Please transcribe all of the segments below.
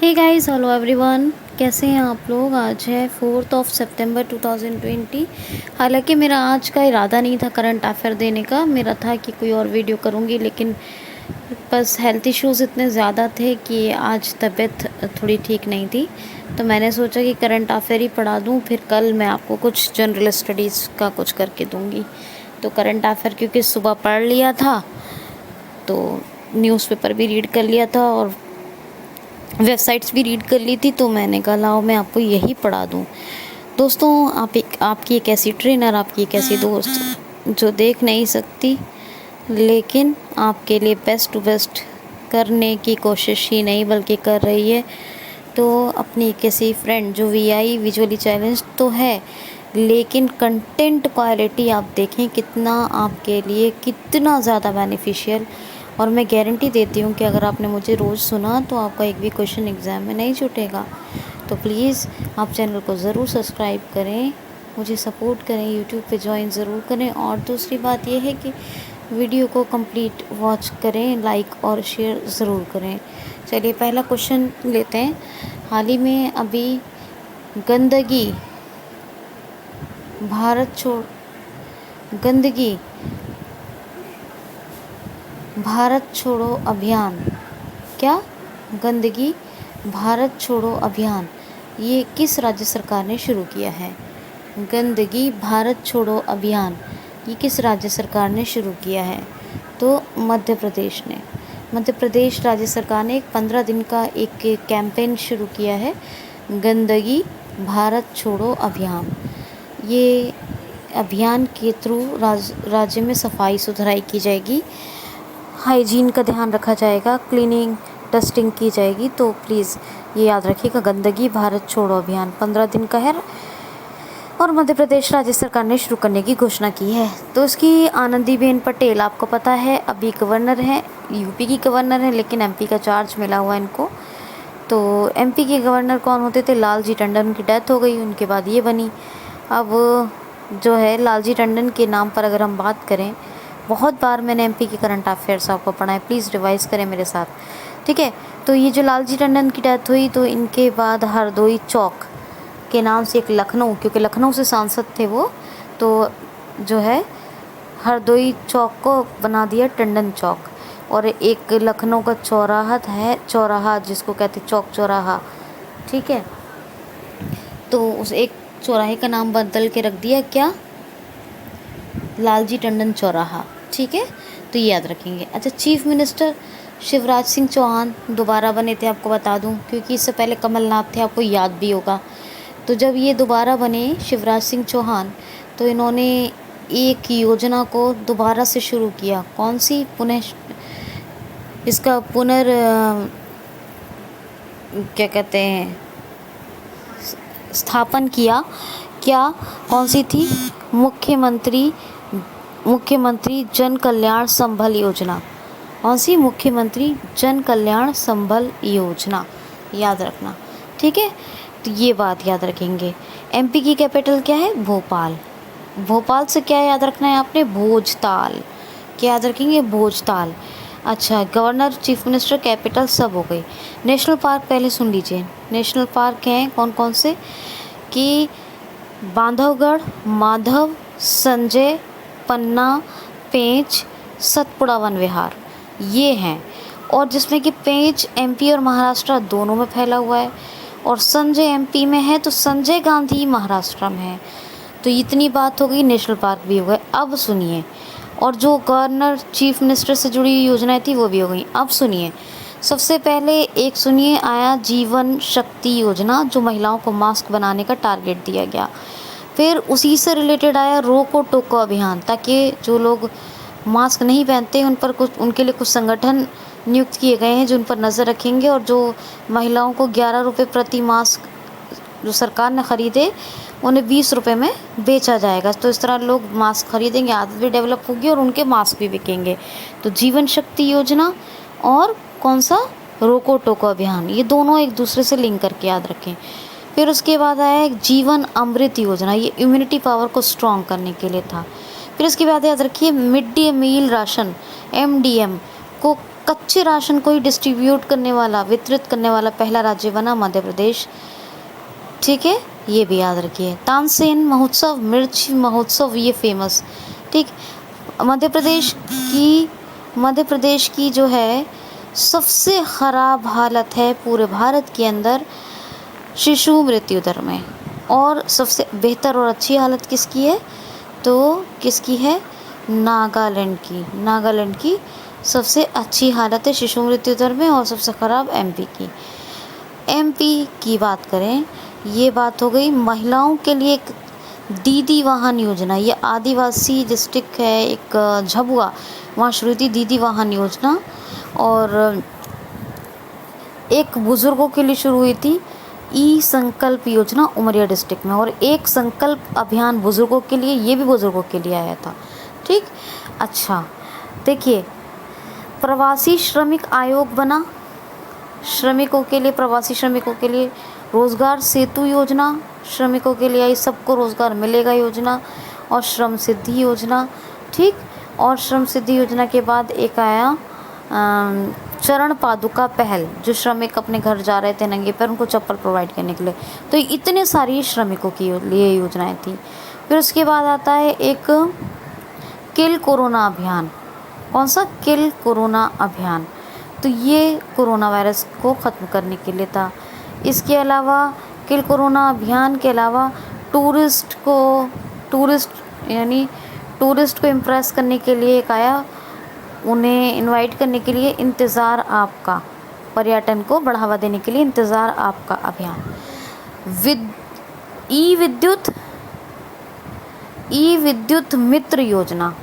Hey guys, hello everyone. कैसे हैं आप लोग। आज है 4 सितंबर 2020। हालांकि मेरा आज का इरादा नहीं था करंट अफेयर देने का, मेरा था कि कोई और वीडियो करूंगी, लेकिन बस हेल्थ इश्यूज़ इतने ज़्यादा थे कि आज तबीयत थोड़ी ठीक नहीं थी, तो मैंने सोचा कि करंट अफेयर ही पढ़ा दूं, फिर कल मैं आपको कुछ जनरल स्टडीज़ का कुछ करके दूंगी। तो करंट अफेयर क्योंकि सुबह पढ़ लिया था, तो न्यूज़पेपर भी रीड कर लिया था और वेबसाइट्स भी रीड कर ली थी, तो मैंने कहा लाओ मैं आपको यही पढ़ा दूँ। दोस्तों, आपकी एक ऐसी ट्रेनर, आपकी एक ऐसी दोस्त जो देख नहीं सकती लेकिन आपके लिए बेस्ट टू बेस्ट करने की कोशिश ही नहीं बल्कि कर रही है। तो अपनी एक ऐसी फ्रेंड जो वीआई विजुअली चैलेंज तो है, लेकिन कंटेंट क्वालिटी आप देखें कितना आपके लिए कितना ज़्यादा बेनिफिशियल। और मैं गारंटी देती हूँ कि अगर आपने मुझे रोज़ सुना तो आपका एक भी क्वेश्चन एग्ज़ाम में नहीं छूटेगा। तो प्लीज़ आप चैनल को ज़रूर सब्सक्राइब करें, मुझे सपोर्ट करें, यूट्यूब पे ज्वाइन ज़रूर करें। और दूसरी बात यह है कि वीडियो को कंप्लीट वॉच करें, लाइक और शेयर ज़रूर करें। चलिए पहला क्वेश्चन लेते हैं। हाल ही में अभी गंदगी भारत छोड़ गंदगी भारत छोड़ो अभियान, क्या गंदगी भारत छोड़ो अभियान ये किस राज्य सरकार ने शुरू किया है। गंदगी भारत छोड़ो अभियान ये किस राज्य सरकार ने शुरू किया है। तो मध्य प्रदेश ने, मध्य प्रदेश राज्य सरकार ने 15 दिन का एक कैंपेन शुरू किया है, गंदगी भारत छोड़ो अभियान। ये अभियान के थ्रू राज्य में सफाई सुथराई की जाएगी, हाइजीन का ध्यान रखा जाएगा, क्लीनिंग डस्टिंग की जाएगी। तो प्लीज़ ये याद रखिएगा, गंदगी भारत छोड़ो अभियान 15 दिन का है और मध्य प्रदेश राज्य सरकार ने शुरू करने की घोषणा की है। तो इसकी आनंदीबेन पटेल, आपको पता है अभी गवर्नर हैं, यूपी की गवर्नर है, लेकिन एमपी का चार्ज मिला हुआ है इनको। तो एमपी के गवर्नर कौन होते थे, लालजी टंडन, उनकी डेथ हो गई, उनके बाद ये बनी। अब जो है लालजी टंडन के नाम पर अगर हम बात करें, बहुत बार मैंने एमपी के करंट अफेयर्स आपको पढ़ा है, प्लीज़ रिवाइज़ करें मेरे साथ, ठीक है। तो ये जो लालजी टंडन की डेथ हुई, तो इनके बाद हरदोई चौक के नाम से एक लखनऊ, क्योंकि लखनऊ से सांसद थे वो, तो जो है हरदोई चौक को बना दिया टंडन चौक। और एक लखनऊ का चौराहा है, चौराहा जिसको कहते चौक चौराहा, ठीक है। तो उस एक चौराहे का नाम बदल के रख दिया, क्या, लालजी टंडन चौराहा, ठीक है। तो ये याद रखेंगे। अच्छा, चीफ मिनिस्टर शिवराज सिंह चौहान दोबारा बने थे, आपको बता दूं, क्योंकि इससे पहले कमलनाथ थे, आपको याद भी होगा। तो जब ये दोबारा बने शिवराज सिंह चौहान, तो इन्होंने एक योजना को दोबारा से शुरू किया, कौन सी, इसका क्या कहते हैं, स्थापन किया, क्या, कौन सी थी, मुख्यमंत्री जन कल्याण संबल योजना। कौन सी, मुख्यमंत्री जन कल्याण संबल योजना, याद रखना, ठीक है। तो ये बात याद रखेंगे। एमपी की कैपिटल क्या है, भोपाल। भोपाल से क्या याद रखना है आपने, भोजताल, क्या याद रखेंगे, भोजताल। अच्छा, गवर्नर, चीफ मिनिस्टर, कैपिटल सब हो गई। नेशनल पार्क पहले सुन लीजिए, नेशनल पार्क हैं कौन कौन से, कि बांधवगढ़, माधव, संजय, पन्ना, पेंच, सतपुड़ा वन विहार, ये हैं। और जिसमें कि पेंच एमपी और महाराष्ट्र दोनों में फैला हुआ है, और संजय एमपी में है, तो संजय गांधी महाराष्ट्र में है। तो इतनी बात हो गई, नेशनल पार्क भी हो गए। अब सुनिए, और जो गवर्नर चीफ मिनिस्टर से जुड़ी हुई योजनाएं थी वो भी हो गई। अब सुनिए, सबसे पहले एक सुनिए, आया जीवन शक्ति योजना, जो महिलाओं को मास्क बनाने का टारगेट दिया गया। फिर उसी से रिलेटेड आया रोको टोको अभियान, ताकि जो लोग मास्क नहीं पहनते उन पर कुछ, उनके लिए कुछ संगठन नियुक्त किए गए हैं जो उन पर नज़र रखेंगे, और जो महिलाओं को 11 रुपये प्रति मास्क जो सरकार ने ख़रीदे उन्हें 20 रुपये में बेचा जाएगा। तो इस तरह लोग मास्क खरीदेंगे, आदत भी डेवलप होगी और उनके मास्क भी बिकेंगे। तो जीवन शक्ति योजना और कौन सा, रोको टोको अभियान, ये दोनों एक दूसरे से लिंक करके याद रखें। फिर उसके बाद आया एक जीवन अमृत योजना, ये इम्यूनिटी पावर को स्ट्रॉन्ग करने के लिए था। फिर उसके बाद याद रखिए mid day meal ration, MDM को कच्चे राशन को ही डिस्ट्रीब्यूट करने वाला, वितरित करने वाला पहला राज्य बना मध्य प्रदेश। ठीक है, ये भी याद रखिए। तानसेन महोत्सव, मिर्च महोत्सव, ये फेमस। ठीक, मध्य प्रदेश की जो है सबसे ख़राब हालत है पूरे भारत के अंदर शिशु मृत्यु दर में, और सबसे बेहतर और अच्छी हालत किसकी है? तो किसकी है? नागालैंड की। नागालैंड की सबसे अच्छी हालत है शिशु मृत्यु दर में, और सबसे ख़राब एमपी की। एमपी की बात करें, ये बात हो गई महिलाओं के लिए एक दीदी वाहन योजना। ये आदिवासी डिस्ट्रिक्ट है एक झबुआ, वहाँ शुरू थी दीदी वाहन योजना, और एक बुज़ुर्गों के लिए शुरू हुई थी ई संकल्प योजना उमरिया डिस्ट्रिक्ट में, और एक संकल्प अभियान बुज़ुर्गों के लिए, ये भी बुज़ुर्गों के लिए आया था। ठीक, अच्छा देखिए, प्रवासी श्रमिक आयोग बना, श्रमिकों के लिए, प्रवासी श्रमिकों के लिए। रोज़गार सेतु योजना, श्रमिकों के लिए आई, सबको रोज़गार मिलेगा योजना, और श्रम सिद्धि योजना। ठीक, और श्रम सिद्धि योजना के बाद एक आया चरण पादुका पहल, जो श्रमिक अपने घर जा रहे थे नंगे पैर, उनको चप्पल प्रोवाइड करने के लिए। तो इतने सारी श्रमिकों के लिए योजनाएं थी। फिर उसके बाद आता है एक किल कोरोना अभियान। कौन सा? किल कोरोना अभियान। तो ये कोरोना वायरस को ख़त्म करने के लिए था। इसके अलावा किल कोरोना अभियान के अलावा टूरिस्ट को इम्प्रेस करने के लिए एक आया, उन्हें इनवाइट करने के लिए इंतज़ार आपका, पर्यटन को बढ़ावा देने के लिए इंतज़ार आपका अभियान। ई विद्युत मित्र योजना।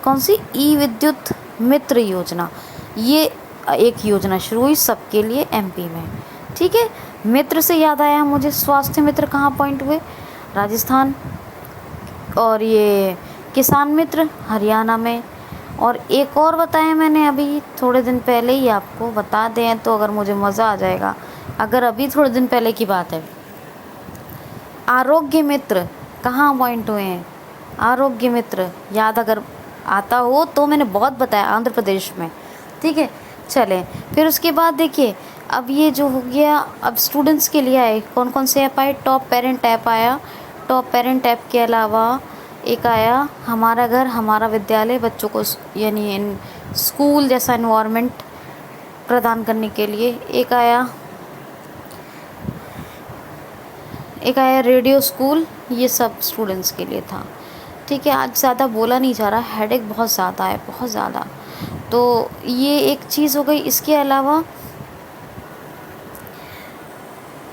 कौन सी? ई विद्युत मित्र योजना। ये एक योजना शुरू हुई सबके लिए एमपी में। ठीक है, मित्र से याद आया मुझे, स्वास्थ्य मित्र कहाँ पॉइंट हुए? राजस्थान। और ये किसान मित्र हरियाणा में। और एक और बताया मैंने अभी थोड़े दिन पहले ही, आपको बता दें तो अगर मुझे मज़ा आ जाएगा, अगर अभी थोड़े दिन पहले की बात है। आरोग्य मित्र कहाँ पॉइंट हुए हैं? आरोग्य मित्र याद अगर आता हो तो, मैंने बहुत बताया, आंध्र प्रदेश में। ठीक है, चलें फिर उसके बाद देखिए, अब ये जो हो गया, अब स्टूडेंट्स के लिए आए कौन कौन से ऐप आए? टॉप पेरेंट ऐप आया। टॉप पेरेंट ऐप के अलावा एक आया हमारा घर हमारा विद्यालय, बच्चों को यानी स्कूल जैसा इन्वायरमेंट प्रदान करने के लिए। एक आया रेडियो स्कूल, ये सब स्टूडेंट्स के लिए था। ठीक है, आज ज़्यादा बोला नहीं जा रहा, हेडेक बहुत ज़्यादा है, बहुत ज़्यादा। तो ये एक चीज़ हो गई। इसके अलावा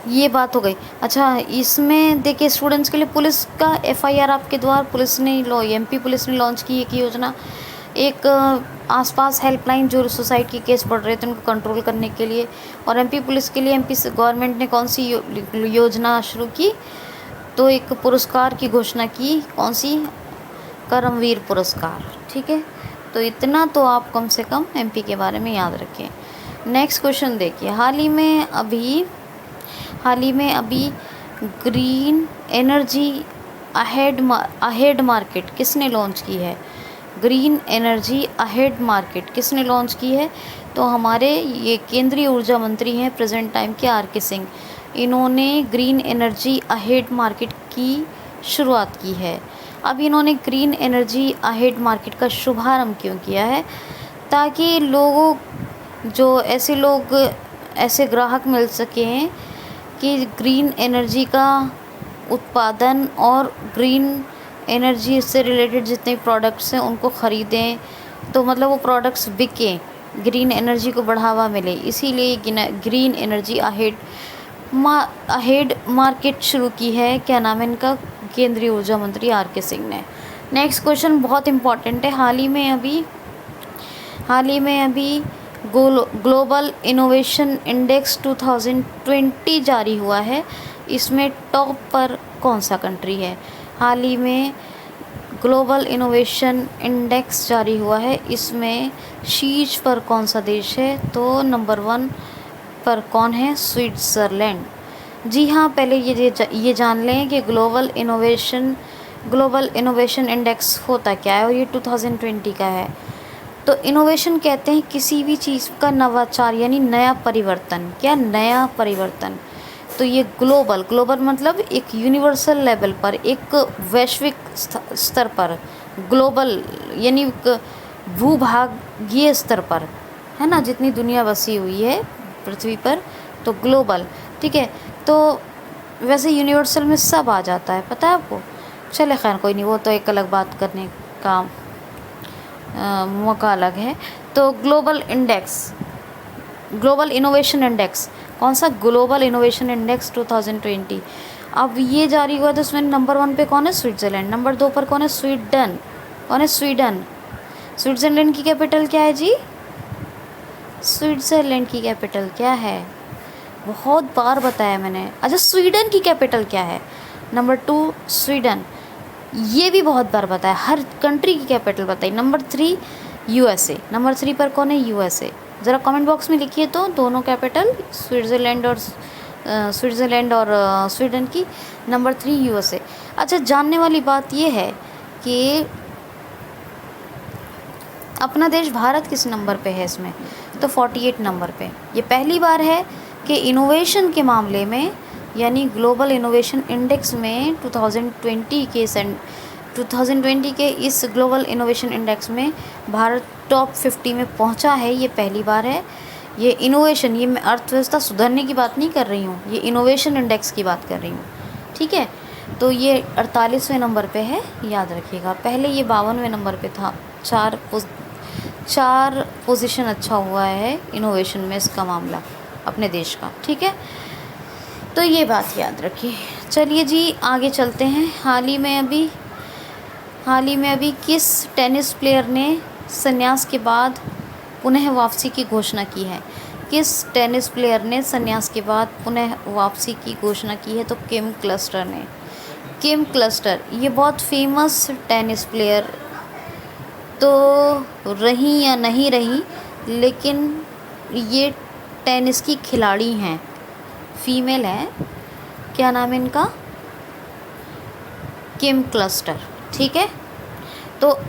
ये बात हो गई। अच्छा, इसमें देखिए स्टूडेंट्स के लिए पुलिस का एफआईआर आपके द्वार, पुलिस ने एमपी पुलिस ने लॉन्च की एक योजना। एक आसपास हेल्पलाइन, जो सुसाइड के केस बढ़ रहे थे उनको कंट्रोल करने के लिए। और एमपी पुलिस के लिए एमपी गवर्नमेंट ने कौन सी योजना शुरू की? तो एक पुरस्कार की घोषणा की। कौन सी? कर्मवीर पुरस्कार। ठीक है, तो इतना तो आप कम से कम एमपी के बारे में याद रखें। नेक्स्ट क्वेश्चन देखिए, हाल ही में अभी ग्रीन एनर्जी अहेड मार्केट किसने लॉन्च की है? ग्रीन एनर्जी अहेड मार्केट किसने लॉन्च की है? तो हमारे ये केंद्रीय ऊर्जा मंत्री हैं प्रेजेंट टाइम के आर.के. सिंह। इन्होंने ग्रीन एनर्जी अहेड मार्केट की शुरुआत की है। अब इन्होंने ग्रीन एनर्जी अहेड मार्केट का शुभारंभ क्यों किया है? ताकि ऐसे ग्राहक मिल सकें कि ग्रीन एनर्जी का उत्पादन और ग्रीन एनर्जी से रिलेटेड जितने प्रोडक्ट्स हैं उनको ख़रीदें, तो मतलब वो प्रोडक्ट्स बिकें, ग्रीन एनर्जी को बढ़ावा मिले। इसीलिए ग्रीन एनर्जी अहेड मार्केट शुरू की है। क्या नाम है इनका? केंद्रीय ऊर्जा मंत्री आर.के. सिंह ने। नेक्स्ट क्वेश्चन बहुत इम्पॉर्टेंट है। हाल ही में अभी ग्लोबल इनोवेशन इंडेक्स 2020 जारी हुआ है। इसमें टॉप पर कौन सा कंट्री है? हाल ही में ग्लोबल इनोवेशन इंडेक्स जारी हुआ है, इसमें शीर्ष पर कौन सा देश है? तो नंबर 1 पर कौन है? स्विट्ज़रलैंड। जी हाँ, पहले ये जान लें कि ग्लोबल इनोवेशन इंडेक्स होता क्या है, और ये 2020 का है। तो इनोवेशन कहते हैं किसी भी चीज़ का नवाचार यानी नया परिवर्तन। क्या? नया परिवर्तन। तो ये ग्लोबल मतलब एक यूनिवर्सल लेवल पर, एक वैश्विक स्तर पर, ग्लोबल यानी एक भूभागीय स्तर पर, है ना, जितनी दुनिया बसी हुई है पृथ्वी पर, तो ग्लोबल। ठीक है, तो वैसे यूनिवर्सल में सब आ जाता है, पता है आपको। चले खैर कोई नहीं, वो तो एक अलग बात करने का मौका अलग है। तो ग्लोबल इनोवेशन इंडेक्स, कौन सा? Global innovation index 2020। अब ये जारी हुआ तो उसमें नंबर 1 पे कौन है? स्विट्ज़रलैंड। नंबर 2 पर कौन है? स्वीडन। कौन है? स्वीडन। स्विट्ज़रलैंड की कैपिटल क्या है जी? स्विट्ज़रलैंड की कैपिटल क्या है? बहुत बार बताया मैंने। अच्छा, स्वीडन की कैपिटल क्या है? Number 2 Sweden. ये भी बहुत बार बताया, हर कंट्री की कैपिटल बताई। Number 3 USA. नंबर 3 पर कौन है? यूएसए। ज़रा कमेंट बॉक्स में लिखिए तो दोनों कैपिटल, स्विट्ज़रलैंड और स्वीडन की। Number 3 USA. अच्छा, जानने वाली बात ये है कि अपना देश भारत किस नंबर पे है इसमें? तो 48 नंबर पे। ये पहली बार है कि इनोवेशन के मामले में यानी ग्लोबल इनोवेशन इंडेक्स में 2020 के इस ग्लोबल इनोवेशन इंडेक्स में भारत टॉप 50 में पहुंचा है। ये पहली बार है। ये इनोवेशन, ये मैं अर्थव्यवस्था सुधरने की बात नहीं कर रही हूँ, ये इनोवेशन इंडेक्स की बात कर रही हूँ। ठीक है, तो ये 48वें नंबर पे है, याद रखिएगा। पहले ये 52वें नंबर पे था। चार पोजीशन अच्छा हुआ है इनोवेशन में इसका मामला अपने देश का। ठीक है, तो ये बात याद रखिए। चलिए जी आगे चलते हैं। हाल ही में अभी किस टेनिस प्लेयर ने संन्यास के बाद पुनः वापसी की घोषणा की है? किस टेनिस प्लेयर ने संन्यास के बाद पुनः वापसी की घोषणा की है? तो किम क्लस्टर ने। किम क्लस्टर ये बहुत फेमस टेनिस प्लेयर तो रही या नहीं रही, लेकिन ये टेनिस की खिलाड़ी हैं, फीमेल हैं। क्या नाम है इनका? किम क्लस्टर। ठीक है, तो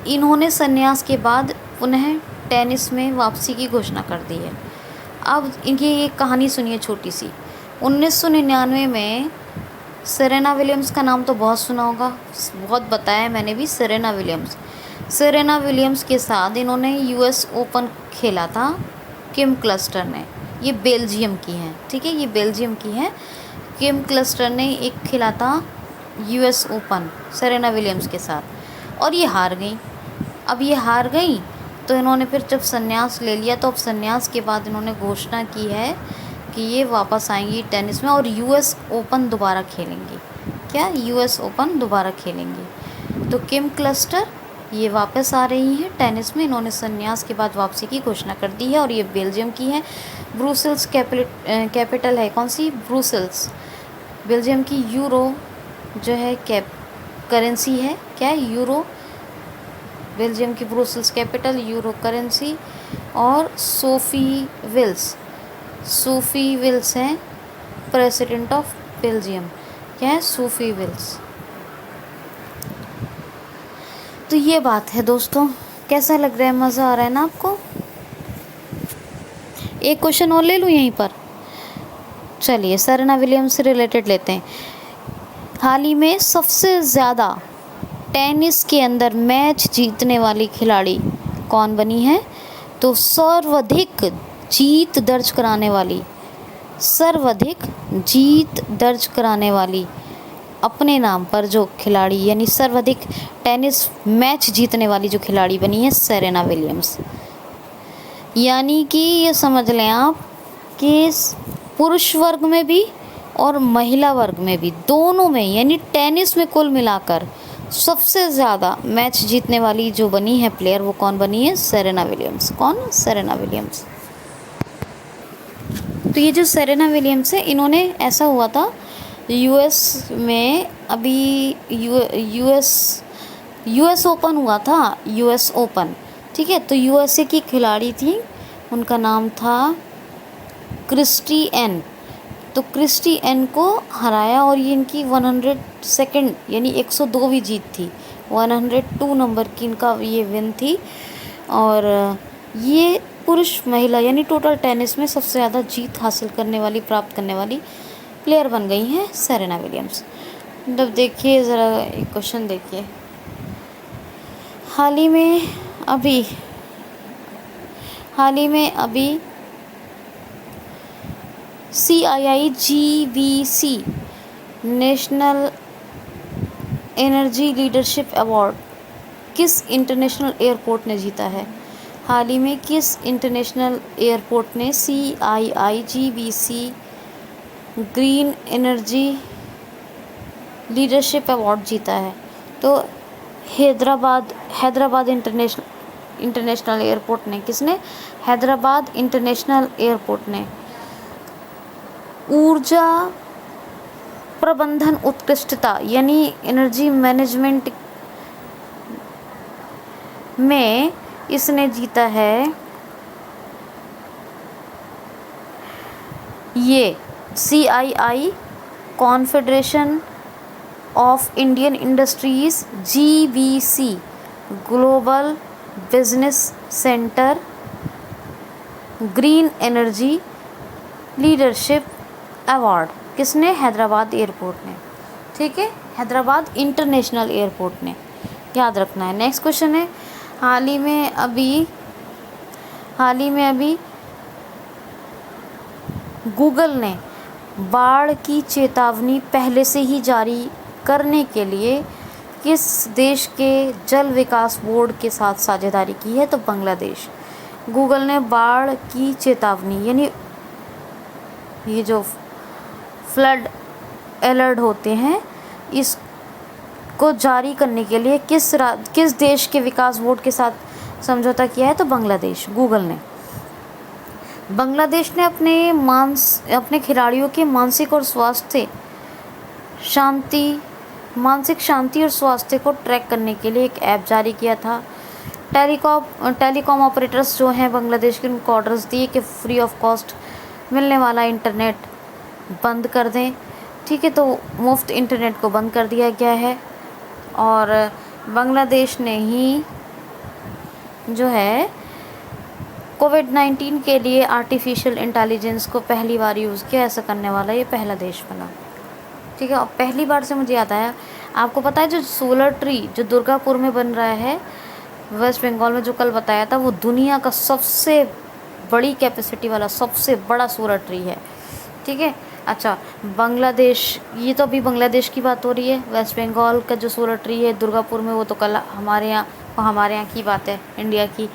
इन्होंने संन्यास के बाद पुनः टेनिस में वापसी की घोषणा कर दी है। अब इनकी एक कहानी सुनिए छोटी सी। 1999 में सेरेना विलियम्स का नाम तो बहुत सुना होगा, बहुत बताया मैंने भी। सेरेना विलियम्स के साथ इन्होंने यूएस ओपन खेला था किम क्लस्टर ने। ये बेल्जियम की हैं। ठीक है, ये बेल्जियम की हैं। किम क्लस्टर ने एक खेला था यूएस ओपन सेरेना विलियम्स के साथ और ये हार गई। अब ये हार गई तो इन्होंने फिर जब संन्यास ले लिया, तो अब संन्यास के बाद इन्होंने घोषणा की है कि ये वापस आएंगी टेनिस में और यूएस ओपन दोबारा खेलेंगी। क्या? यूएस ओपन दोबारा खेलेंगी। तो किम क्लस्टर ये वापस आ रही हैं टेनिस में। इन्होंने संन्यास के बाद वापसी की घोषणा कर दी है और ये बेल्जियम की है। ब्रुसेल्स कैपिटल है कौन सी? ब्रुसेल्स। बेल्जियम की यूरो जो है करेंसी है। क्या है? यूरो। बेल्जियम की ब्रुसेल्स कैपिटल, यूरो करेंसी। और सोफी विल्स हैं प्रेसिडेंट ऑफ बेल्जियम। क्या है? Sophie Wills. तो ये बात है दोस्तों, कैसा लग रहा है? मज़ा आ रहा है ना आपको? एक क्वेश्चन और ले लूँ यहीं पर। चलिए सेरेना विलियम्स से रिलेटेड लेते हैं। हाल ही में सबसे ज़्यादा टेनिस के अंदर मैच जीतने वाली खिलाड़ी कौन बनी है? तो सर्वाधिक जीत दर्ज कराने वाली अपने नाम पर जो खिलाड़ी यानी सर्वाधिक टेनिस मैच जीतने वाली जो खिलाड़ी बनी है सेरेना विलियम्स। यानी कि ये समझ लें आप कि पुरुष वर्ग में भी और महिला वर्ग में भी, दोनों में, यानी टेनिस में कुल मिलाकर सबसे ज़्यादा मैच जीतने वाली जो बनी है प्लेयर, वो कौन बनी है? Serena Williams. कौन? Serena Williams. तो ये जो सेरेना विलियम्स है, इन्होंने, ऐसा हुआ था यूएस में अभी यूएस ओपन हुआ था, यूएस ओपन। ठीक है, तो यूएसए की खिलाड़ी थी, उनका नाम था क्रिस्टी एन। तो क्रिस्टी एन को हराया और ये इनकी 102 यानी 102वीं जीत थी। 102 नंबर की इनका ये विन थी और ये पुरुष महिला यानी टोटल टेनिस में सबसे ज़्यादा जीत हासिल करने वाली, प्राप्त करने वाली प्लेयर बन गई हैं सेरेना विलियम्स। जब देखिए ज़रा एक क्वेश्चन देखिए, हाल ही में अभी CIIGVC national energy leadership award किस इंटरनेशनल एयरपोर्ट ने जीता है? हाल ही में किस इंटरनेशनल एयरपोर्ट ने CIIGVC green energy leadership award जीता है? तो हैदराबाद इंटरनेशनल एयरपोर्ट ने। किसने? हैदराबाद इंटरनेशनल एयरपोर्ट ने। ऊर्जा प्रबंधन उत्कृष्टता यानी एनर्जी मैनेजमेंट में इसने जीता है ये CII confederation of Indian industries GBC global business centre green energy leadership award. किसने? हैदराबाद एयरपोर्ट ने। ठीक है, हैदराबाद इंटरनेशनल एयरपोर्ट ने, याद रखना है। नेक्स्ट क्वेश्चन है, हाल ही में अभी गूगल ने बाढ़ की चेतावनी पहले से ही जारी करने के लिए किस देश के जल विकास बोर्ड के साथ साझेदारी की है? तो बांग्लादेश। गूगल ने बाढ़ की चेतावनी यानी ये जो फ्लड अलर्ट होते हैं इसको जारी करने के लिए किस देश के विकास बोर्ड के साथ समझौता किया है? तो बांग्लादेश। गूगल ने। बांग्लादेश ने अपने खिलाड़ियों के मानसिक शांति और स्वास्थ्य को ट्रैक करने के लिए एक ऐप जारी किया था। टेलीकॉम ऑपरेटर्स जो हैं बांग्लादेश के, उनको ऑर्डर्स दिए कि फ्री ऑफ कॉस्ट मिलने वाला इंटरनेट बंद कर दें। ठीक है, तो मुफ्त इंटरनेट को बंद कर दिया गया है। और बांग्लादेश ने ही जो है कोविड-19 के लिए आर्टिफिशियल इंटेलिजेंस को पहली बार यूज़ किया। ऐसा करने वाला ये पहला देश बना। ठीक है, और पहली बार से मुझे याद आया, आपको पता है जो सोलर ट्री जो दुर्गापुर में बन रहा है वेस्ट बंगाल में, जो कल बताया था, वो दुनिया का सबसे बड़ी कैपेसिटी वाला सबसे बड़ा सोलर ट्री है। ठीक है, अच्छा बांग्लादेश, ये तो अभी बांग्लादेश की बात हो रही है। वेस्ट बंगाल का जो सोलर ट्री है दुर्गापुर में, वो तो कल हमारे यहाँ की बात है, इंडिया की।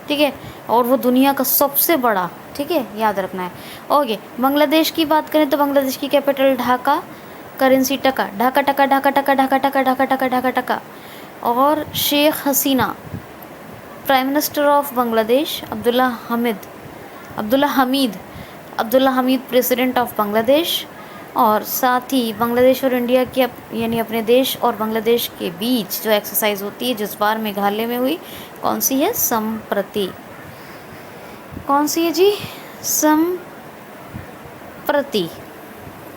ठीक है, और वो दुनिया का सबसे बड़ा। ठीक है, याद रखना है। ओके, बांग्लादेश की बात करें तो बांग्लादेश की कैपिटल ढाका, करेंसी टका, ढाका। और Sheikh Hasina prime minister of Bangladesh, Abdullah Hamid president of Bangladesh. और साथ ही बांग्लादेश और इंडिया के यानी अपने देश और बांग्लादेश के बीच जो एक्सरसाइज होती है, जिस बार मेघालय में हुई, कौन सी है? संप्रति। कौन सी है जी? संप्रति।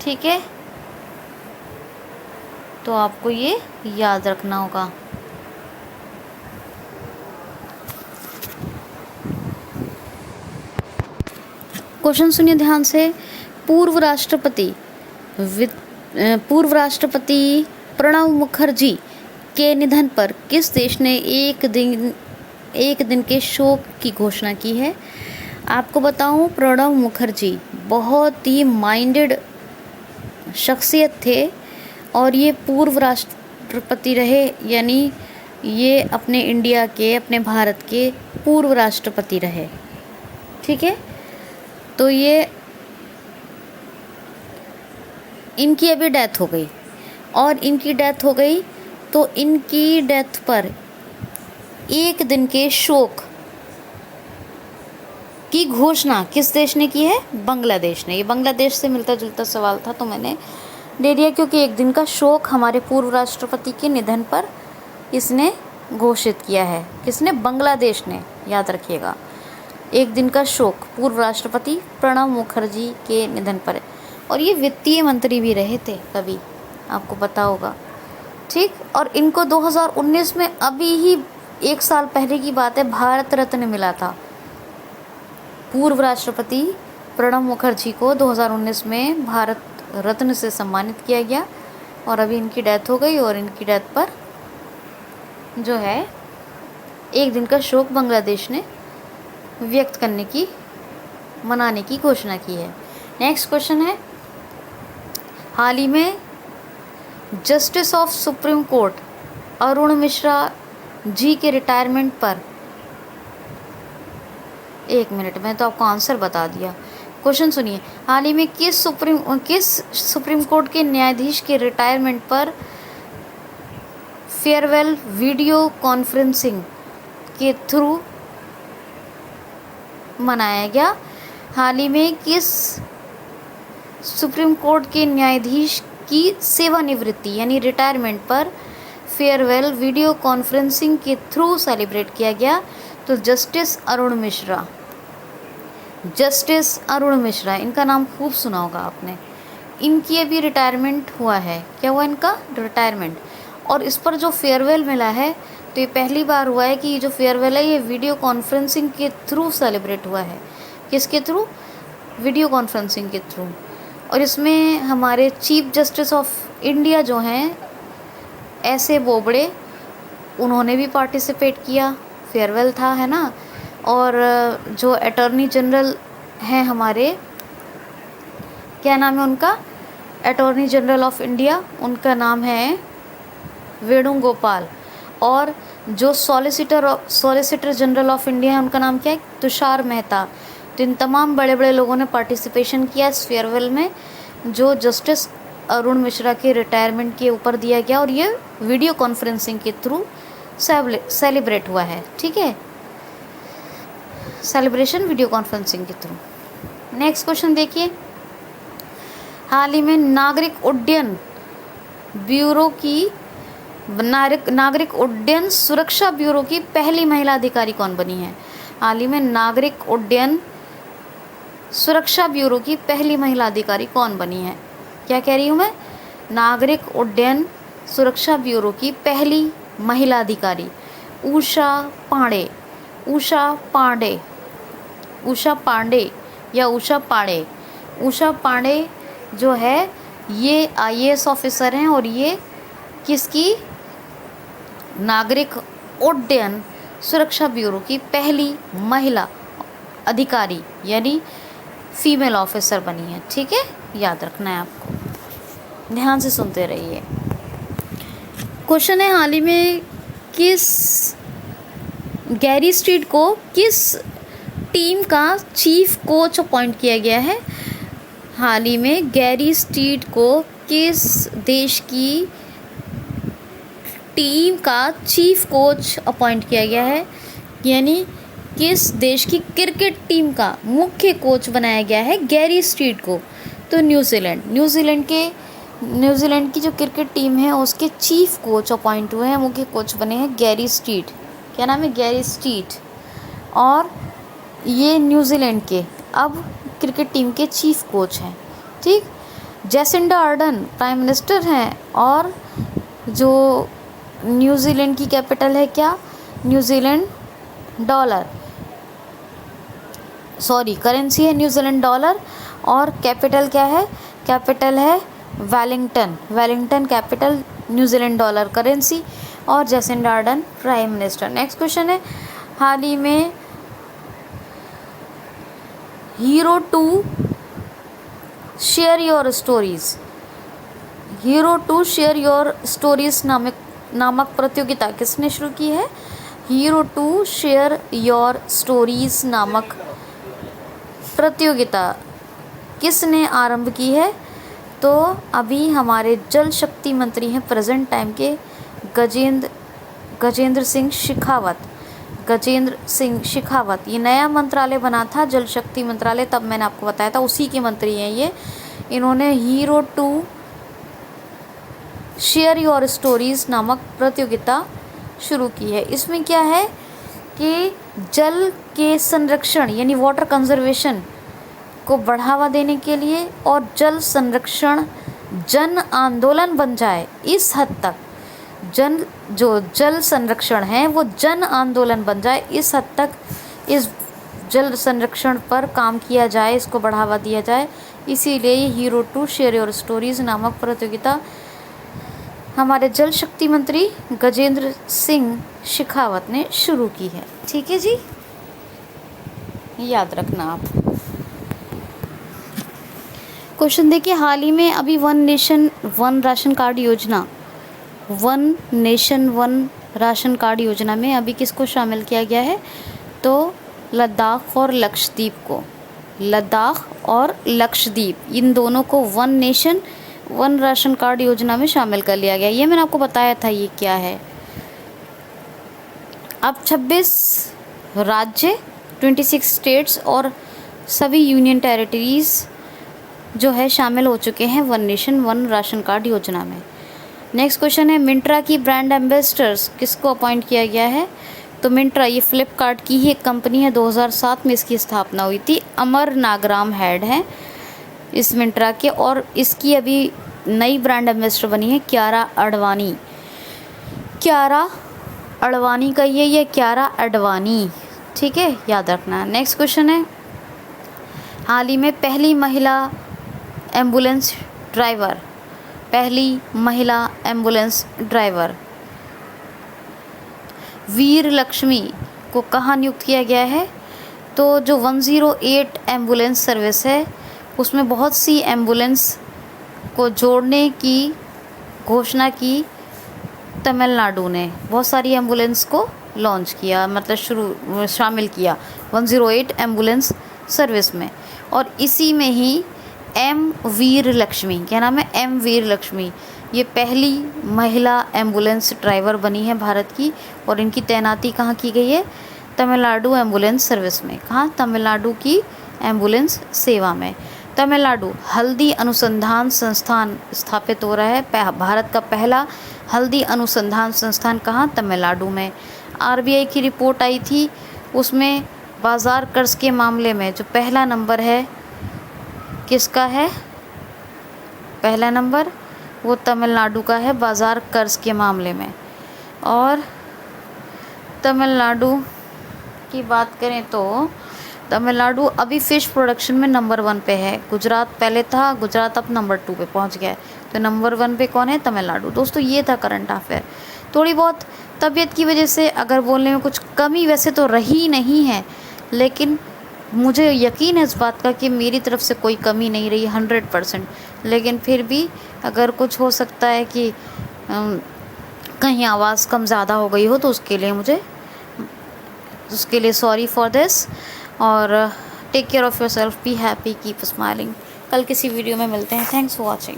ठीक है, तो आपको ये याद रखना होगा। क्वेश्चन सुनिए ध्यान से। पूर्व राष्ट्रपति प्रणब मुखर्जी के निधन पर किस देश ने एक दिन के शोक की घोषणा की है? आपको बताऊं, प्रणब मुखर्जी बहुत ही माइंडेड शख्सियत थे और ये पूर्व राष्ट्रपति रहे, यानी ये अपने इंडिया के, अपने भारत के पूर्व राष्ट्रपति रहे। ठीक है, तो ये इनकी अभी डेथ हो गई, और इनकी डेथ हो गई तो इनकी डेथ पर एक दिन के शोक की घोषणा किस देश ने की है? बांग्लादेश ने। ये बांग्लादेश से मिलता जुलता सवाल था तो मैंने दे दिया, क्योंकि एक दिन का शोक हमारे पूर्व राष्ट्रपति के निधन पर इसने घोषित किया है। किसने? बांग्लादेश ने, याद रखिएगा। एक दिन का शोक पूर्व राष्ट्रपति प्रणब मुखर्जी के निधन पर। और ये वित्तीय मंत्री भी रहे थे कभी, आपको पता होगा। ठीक, और इनको 2019 में अभी ही 1 साल पहले की बात है, भारत रत्न मिला था पूर्व राष्ट्रपति प्रणब मुखर्जी को 2019 में भारत रत्न से सम्मानित किया गया और अभी इनकी डेथ हो गई और इनकी डेथ पर जो है 1 दिन का शोक बांग्लादेश ने व्यक्त करने की मनाने की घोषणा की है। नेक्स्ट क्वेश्चन है, हाल ही में justice of supreme court Arun Mishra ji के रिटायरमेंट पर, 1 मिनट में तो आपको आंसर बता दिया। क्वेश्चन सुनिए, हाल ही में किस सुप्रीम कोर्ट के न्यायाधीश के रिटायरमेंट पर फेयरवेल वीडियो कॉन्फ्रेंसिंग के थ्रू मनाया गया? हाल ही में किस सुप्रीम कोर्ट के न्यायाधीश की सेवानिवृत्ति यानी रिटायरमेंट पर फेयरवेल वीडियो कॉन्फ्रेंसिंग के थ्रू सेलिब्रेट किया गया? तो जस्टिस अरुण मिश्रा, जस्टिस अरुण मिश्रा, इनका नाम खूब सुना होगा आपने। इनकी अभी रिटायरमेंट हुआ है। क्या हुआ इनका? रिटायरमेंट। और इस पर जो फेयरवेल मिला है तो ये पहली बार हुआ है कि ये जो फेयरवेल है ये वीडियो कॉन्फ्रेंसिंग के थ्रू सेलिब्रेट हुआ है। किसके थ्रू? वीडियो कॉन्फ्रेंसिंग के थ्रू। और इसमें हमारे चीफ जस्टिस ऑफ इंडिया जो हैं एस ए बोबड़े, उन्होंने भी पार्टिसिपेट किया, फेयरवेल था, है ना। और जो अटॉर्नी जनरल हैं हमारे, क्या नाम है उनका? अटॉर्नी जनरल ऑफ इंडिया, उनका नाम है वेणुगोपाल। और जो सॉलिसिटर जनरल ऑफ इंडिया है उनका नाम क्या है? तुषार मेहता। तो इन तमाम बड़े बड़े लोगों ने पार्टिसिपेशन किया इस फेयरवेल में, जो जस्टिस अरुण मिश्रा के रिटायरमेंट के ऊपर दिया गया और ये वीडियो कॉन्फ्रेंसिंग के थ्रू सेलिब्रेट हुआ है। ठीक है, सेलिब्रेशन वीडियो कॉन्फ्रेंसिंग के थ्रू। नेक्स्ट क्वेश्चन देखिए, हाल ही में नागरिक उड्डयन ब्यूरो की नागरिक उड्डयन सुरक्षा ब्यूरो की पहली महिला अधिकारी कौन बनी है? हाल ही में नागरिक उड्डयन सुरक्षा ब्यूरो की पहली महिला अधिकारी कौन बनी है? क्या कह रही हूँ मैं? नागरिक उड्डयन सुरक्षा ब्यूरो की पहली महिला अधिकारी उषा पांडे, उषा पांडे, उषा पांडे या उषा पांडे। उषा पांडे जो है ये आईएएस ऑफिसर हैं और ये किसकी? नागरिक उड्डयन सुरक्षा ब्यूरो की पहली महिला अधिकारी यानी फीमेल ऑफिसर बनी है। ठीक है, याद रखना है आपको, ध्यान से सुनते रहिए। क्वेश्चन है, हाल ही में गैरी स्ट्रीट को किस टीम का चीफ कोच अपॉइंट किया गया है? हाल ही में गैरी स्ट्रीट को किस देश की टीम का चीफ कोच अपॉइंट किया गया है? यानी किस देश की क्रिकेट टीम का मुख्य कोच बनाया गया है गैरी स्ट्रीट को? तो न्यूजीलैंड। न्यूजीलैंड की जो क्रिकेट टीम है उसके चीफ कोच अपॉइंट हुए हैं, मुख्य कोच बने हैं गैरी स्ट्रीट। क्या नाम है? Gary street. और ये न्यूजीलैंड के अब क्रिकेट टीम के चीफ कोच हैं। ठीक, जेसिंडा अर्डन प्राइम मिनिस्टर हैं और जो न्यूजीलैंड की कैपिटल है क्या? न्यूजीलैंड डॉलर, सॉरी करेंसी है न्यूजीलैंड डॉलर और कैपिटल क्या है? कैपिटल है Wellington. Wellington capital, New Zealand dollar currency और Jacinda Ardern prime minister. Next question है, हाल ही में hero to share your stories, hero to share your stories नामक प्रतियोगिता किसने शुरू की है? Hero to share your stories नामक प्रतियोगिता किसने आरंभ की है? तो अभी हमारे जल शक्ति मंत्री हैं प्रेजेंट टाइम के गजेंद्र सिंह शेखावत। ये नया मंत्रालय बना था जल शक्ति मंत्रालय, तब मैंने आपको बताया था, उसी के मंत्री हैं ये। इन्होंने hero to share your stories नामक प्रतियोगिता शुरू की है। इसमें क्या है कि जल के संरक्षण यानी वाटर कंजर्वेशन को बढ़ावा देने के लिए और जल संरक्षण जन आंदोलन बन जाए इस हद तक जो जल संरक्षण है वो जन आंदोलन बन जाए, इस हद तक इस जल संरक्षण पर काम किया जाए, इसको बढ़ावा दिया जाए। इसीलिए ये hero to share your stories नामक प्रतियोगिता हमारे जल शक्ति मंत्री गजेंद्र सिंह शेखावत ने शुरू की है। ठीक है जी, याद रखना आप। क्वेश्चन देखिए, हाल ही में अभी one nation one ration card योजना, one nation one ration card योजना में अभी किसको शामिल किया गया है? तो लद्दाख और लक्षद्वीप को, लद्दाख और लक्षद्वीप इन दोनों को one nation one ration card योजना में शामिल कर लिया गया। ये मैंने आपको बताया था ये क्या है। अब 26 राज्य, 26 स्टेट्स और सभी यूनियन टेरिटरीज जो है शामिल हो चुके हैं one nation one ration card योजना में। नेक्स्ट क्वेश्चन है, मिंत्रा की ब्रांड एम्बेसडर्स किसको अपॉइंट किया गया है? तो मिंत्रा ये फ्लिपकार्ट की ही एक कंपनी है, 2007 में इसकी स्थापना हुई थी। अमर नागराम हेड हैं इस मिंत्रा के, और इसकी अभी नई ब्रांड एम्बेसडर बनी है क्यारा अडवाणी। क्यारा अडवाणी का ये क्यारा अडवाणी, ठीक है, याद रखना। नेक्स्ट क्वेश्चन है, हाल ही में पहली महिला एम्बुलेंस ड्राइवर, पहली महिला एम्बुलेंस ड्राइवर वीर लक्ष्मी को कहाँ नियुक्त किया गया है? तो जो 108 एम्बुलेंस सर्विस है उसमें बहुत सी एम्बुलेंस को जोड़ने की घोषणा की तमिलनाडु ने, बहुत सारी एम्बुलेंस को लॉन्च किया, मतलब शामिल किया 108 एम्बुलेंस सर्विस में। और इसी में ही एम वीर लक्ष्मी, क्या नाम है? एम वीर लक्ष्मी, ये पहली महिला एम्बुलेंस ड्राइवर बनी है भारत की, और इनकी तैनाती कहाँ की गई है? तमिलनाडु एम्बुलेंस सर्विस में। कहाँ? तमिलनाडु की एम्बुलेंस सेवा में। तमिलनाडु हल्दी अनुसंधान संस्थान स्थापित हो रहा है, भारत का पहला हल्दी अनुसंधान संस्थान कहाँ? तमिलनाडु में। आरबीआई की रिपोर्ट आई थी, उसमें बाज़ार कर्ज के मामले में जो पहला नंबर है किसका है? पहला नंबर वो तमिलनाडु का है बाज़ार कर्ज के मामले में। और तमिलनाडु की बात करें तो तमिलनाडु अभी फ़िश प्रोडक्शन में नंबर 1 पे है। गुजरात पहले था, गुजरात अब नंबर 2 पे पहुंच गया है, तो नंबर 1 पे कौन है? तमिलनाडु। दोस्तों ये था करंट अफेयर। थोड़ी बहुत तबीयत की वजह से अगर बोलने में कुछ कमी वैसे तो रही नहीं है, लेकिन मुझे यकीन है इस बात का कि मेरी तरफ से कोई कमी नहीं रही 100%। लेकिन फिर भी अगर कुछ हो सकता है कि कहीं आवाज़ कम ज़्यादा हो गई हो तो उसके लिए सॉरी फॉर दिस। और take care of yourself, be happy, keep smiling. कल किसी वीडियो में मिलते हैं। Thanks for watching.